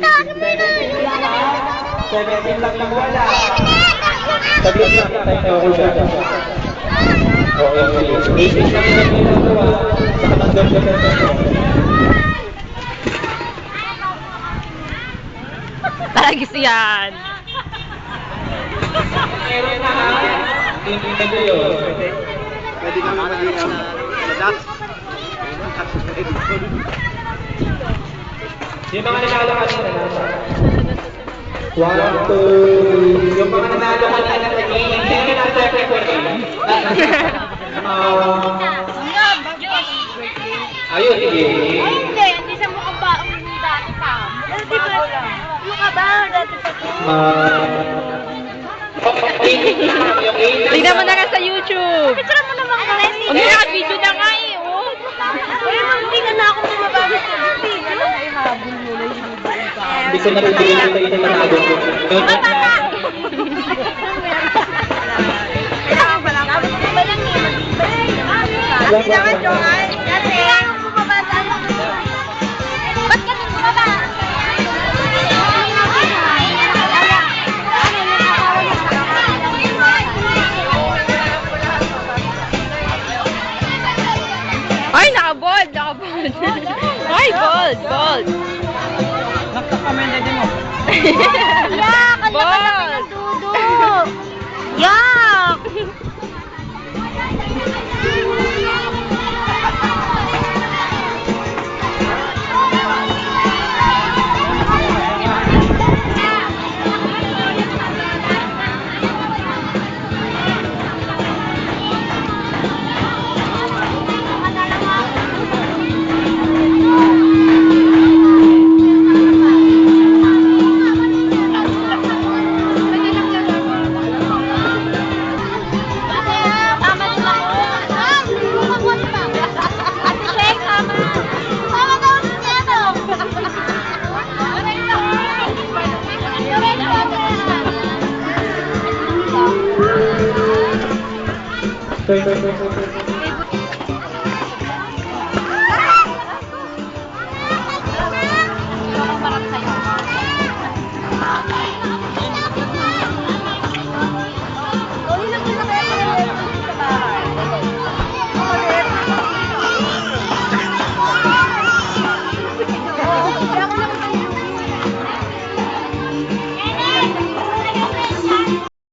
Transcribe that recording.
tawagin mo na. 17 lang yung wala. Saglit lang, tayo na uga. Okay. 18 lang yung ginagawa. Nakatanggal ka na. Talagis yan. Meron na ha. Hindi ko yun. Pwede ka naman sa dax. Yung mga nanalo kanina nasa. 1, 2, yung mga nanalo kanina sa game. Sino na second for game? Ayun, sige. Ay, hindi siya mukhang baong dati pa. Di ba? Mukha ba? Dati pa. Tignan mo na nga sa YouTube. Picture mo naman kami. Huwag na naka-video na nga eh. Oh. Uy, hindi ka na ako bumabagay sa video. Hindi ko natutuloy na ito yung manalo ko. Kasi naman, Johan. Kasi, bumaba tayo. Ba't ka nang bumaba? Ay, naka-bold. Naka-bold. Ay, bold. Bold. Nakaka-comment din mo. Yak! Ang laki ng dudo! Yak! Sir,